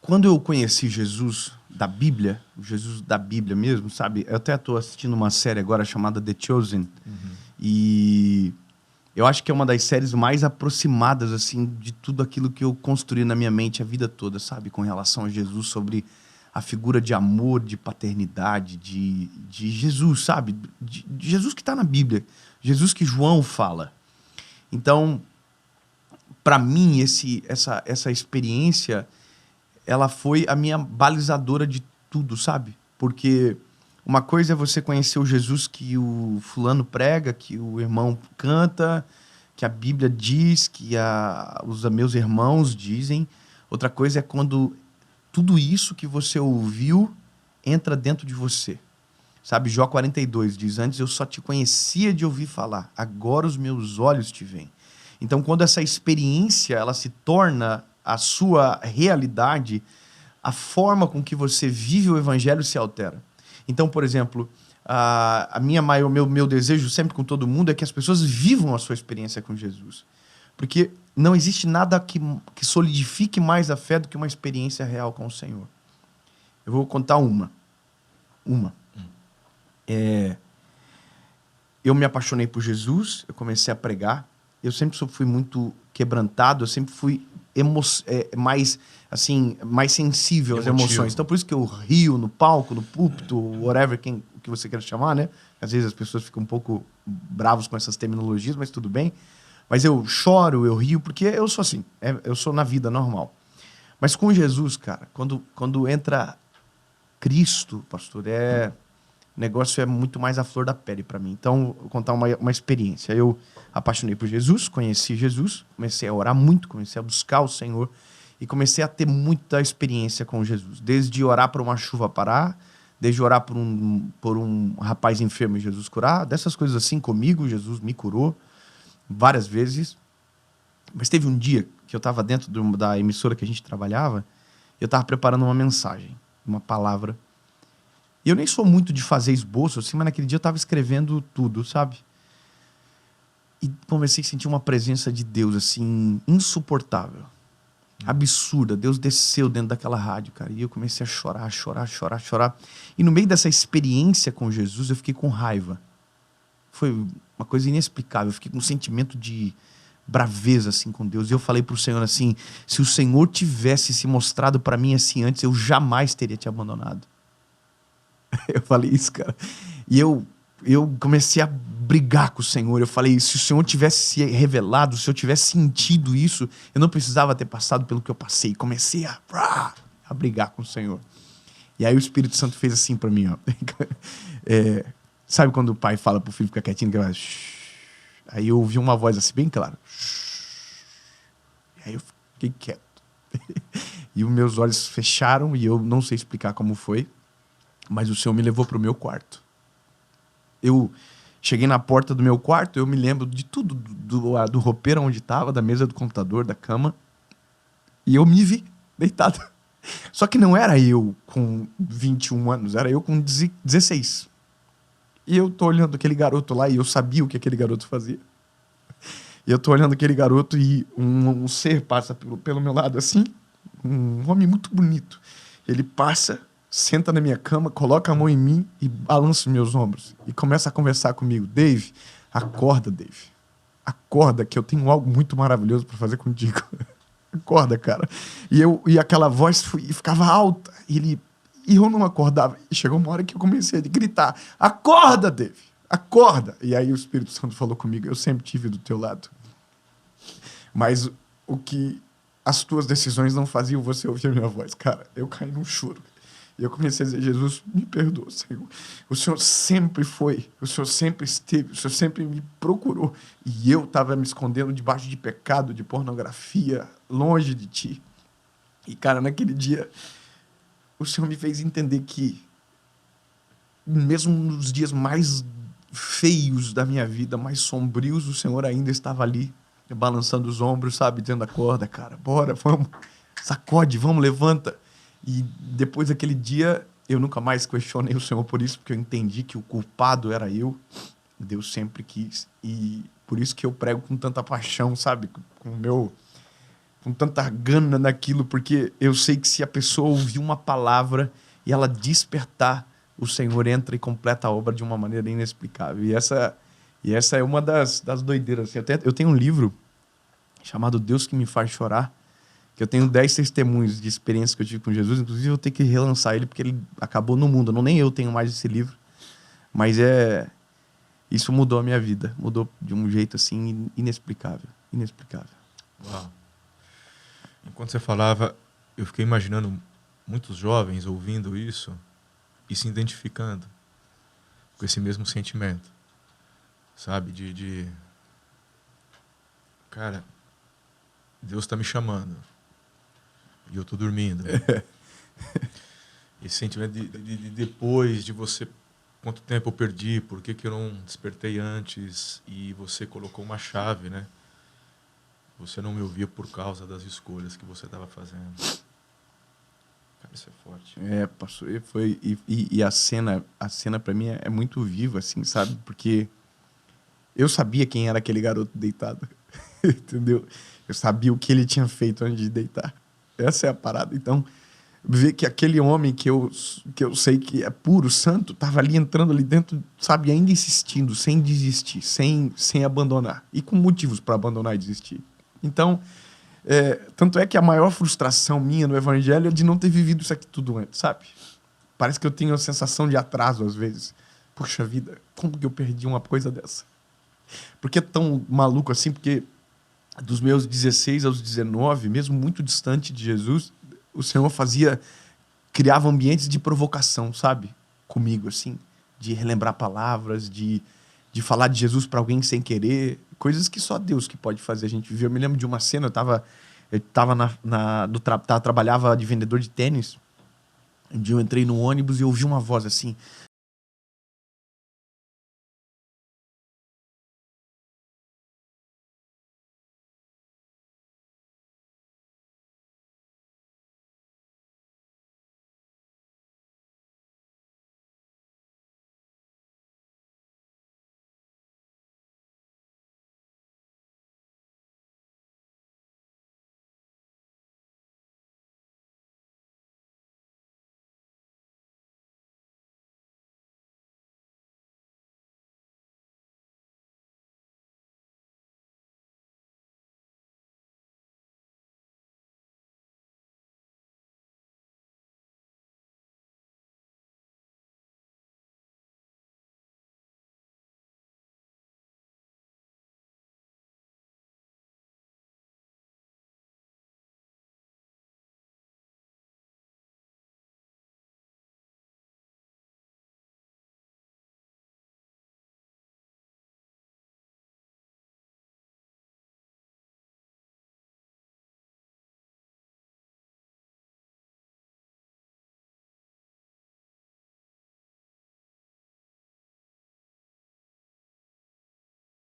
Quando eu conheci Jesus da Bíblia mesmo, sabe? Eu até estou assistindo uma série agora chamada The Chosen. E eu acho que é uma das séries mais aproximadas, assim, de tudo aquilo que eu construí na minha mente a vida toda, sabe? Com relação a Jesus, sobre a figura de amor, de paternidade, de Jesus, sabe? De Jesus que está na Bíblia. Jesus que João fala. Então, para mim, essa experiência, ela foi a minha balizadora de tudo, sabe? Porque uma coisa é você conhecer o Jesus que o fulano prega, que o irmão canta, que a Bíblia diz, que os meus irmãos dizem. Outra coisa é quando tudo isso que você ouviu entra dentro de você. Sabe, Jó 42 diz: antes eu só te conhecia de ouvir falar, agora os meus olhos te veem. Então, quando essa experiência ela se torna a sua realidade, a forma com que você vive o evangelho se altera. Então, por exemplo, o meu desejo sempre com todo mundo é que as pessoas vivam a sua experiência com Jesus. Porque não existe nada que solidifique mais a fé do que uma experiência real com o Senhor. Eu vou contar uma. Eu me apaixonei por Jesus, eu comecei a pregar, eu sempre fui muito quebrantado, eu sempre fui mais sensível às emoções. Então, por isso que eu rio no palco, no púlpito, whatever, o que você quer chamar, né? Às vezes as pessoas ficam um pouco bravos com essas terminologias, mas tudo bem. Mas eu choro, eu rio, porque eu sou assim, eu sou na vida normal. Mas com Jesus, cara, quando entra Cristo, pastor, o negócio é muito mais a flor da pele para mim. Então, vou contar uma experiência. Eu apaixonei por Jesus, conheci Jesus, comecei a orar muito, comecei a buscar o Senhor e comecei a ter muita experiência com Jesus. Desde orar por uma chuva parar, desde orar por um rapaz enfermo e Jesus curar, dessas coisas assim comigo, Jesus me curou várias vezes. Mas teve um dia que eu estava dentro da emissora que a gente trabalhava, eu estava preparando uma mensagem, uma palavra. E eu nem sou muito de fazer esboço, assim, mas naquele dia eu estava escrevendo tudo, sabe? E comecei a sentir uma presença de Deus, assim, insuportável. Absurda. Deus desceu dentro daquela rádio, cara. E eu comecei a chorar. E no meio dessa experiência com Jesus, eu fiquei com raiva. Foi uma coisa inexplicável. Eu fiquei com um sentimento de braveza, assim, com Deus. E eu falei pro Senhor, assim, se o Senhor tivesse se mostrado para mim assim antes, eu jamais teria te abandonado. Eu falei isso, cara. E eu comecei a brigar com o Senhor. Eu falei, se o Senhor tivesse se revelado, se eu tivesse sentido isso, eu não precisava ter passado pelo que eu passei. Comecei a brigar com o Senhor. E aí o Espírito Santo fez assim pra mim, ó. Sabe quando o pai fala pro filho ficar quietinho? Que vai, aí eu ouvi uma voz assim, bem clara. E aí eu fiquei quieto. E os meus olhos fecharam e eu não sei explicar como foi. Mas o Senhor me levou para o meu quarto. Eu cheguei na porta do meu quarto, eu me lembro de tudo, do roupeiro onde estava, da mesa do computador, da cama. E eu me vi deitado. Só que não era eu com 21 anos, era eu com 16. E eu tô olhando aquele garoto lá e eu sabia o que aquele garoto fazia. E eu tô olhando aquele garoto e um ser passa pelo meu lado assim, um homem muito bonito. Ele passa, senta na minha cama, coloca a mão em mim e balança os meus ombros. E começa a conversar comigo. Dave, acorda, Dave. Acorda que eu tenho algo muito maravilhoso para fazer contigo. Acorda, cara. E aquela voz ficava alta. E eu não acordava. E chegou uma hora que eu comecei a gritar. Acorda, Dave. Acorda. E aí o Espírito Santo falou comigo. Eu sempre estive do teu lado. Mas o que as tuas decisões não faziam você ouvir a minha voz. Cara, eu caí num choro. E eu comecei a dizer, Jesus, me perdoa, Senhor. O Senhor sempre foi, o Senhor sempre esteve, o Senhor sempre me procurou. E eu estava me escondendo debaixo de pecado, de pornografia, longe de ti. E, cara, naquele dia, o Senhor me fez entender que, mesmo nos dias mais feios da minha vida, mais sombrios, o Senhor ainda estava ali, balançando os ombros, sabe, dizendo, acorda, cara, bora, vamos, sacode, vamos, levanta. E depois daquele dia, eu nunca mais questionei o Senhor por isso, porque eu entendi que o culpado era eu. Deus sempre quis. E por isso que eu prego com tanta paixão, sabe? Com com tanta gana naquilo, porque eu sei que se a pessoa ouvir uma palavra e ela despertar, o Senhor entra e completa a obra de uma maneira inexplicável. E essa é uma das doideiras. Assim, eu tenho um livro chamado Deus que me faz chorar, que eu tenho 10 testemunhos de experiências que eu tive com Jesus. Inclusive, eu vou ter que relançar ele, porque ele acabou no mundo. Nem eu tenho mais esse livro. Mas isso mudou a minha vida. Mudou de um jeito, assim, inexplicável. Inexplicável. Uau. Enquanto você falava, eu fiquei imaginando muitos jovens ouvindo isso e se identificando com esse mesmo sentimento. Sabe? Cara, Deus está me chamando e eu estou dormindo. Esse sentimento de depois de você... Quanto tempo eu perdi? Por que eu não despertei antes? E você colocou uma chave, né? Você não me ouvia por causa das escolhas que você estava fazendo. Cara, isso é forte. Passou. E a cena para mim é muito viva, assim, sabe? Porque eu sabia quem era aquele garoto deitado. Entendeu? Eu sabia o que ele tinha feito antes de deitar. Essa é a parada. Então, ver que aquele homem que eu sei que é puro, santo, estava ali entrando ali dentro, sabe? Ainda insistindo, sem desistir, sem abandonar. E com motivos para abandonar e desistir. Então, tanto é que a maior frustração minha no evangelho é de não ter vivido isso aqui tudo antes, sabe? Parece que eu tenho a sensação de atraso às vezes. Poxa vida, como que eu perdi uma coisa dessa? Por que é tão maluco assim? Porque dos meus 16 aos 19, mesmo muito distante de Jesus, o Senhor criava ambientes de provocação, sabe? Comigo, assim, de relembrar palavras, de falar de Jesus para alguém sem querer, coisas que só Deus que pode fazer a gente viver. Eu me lembro de uma cena, trabalhava de vendedor de tênis. Um dia eu entrei no ônibus e ouvi uma voz assim: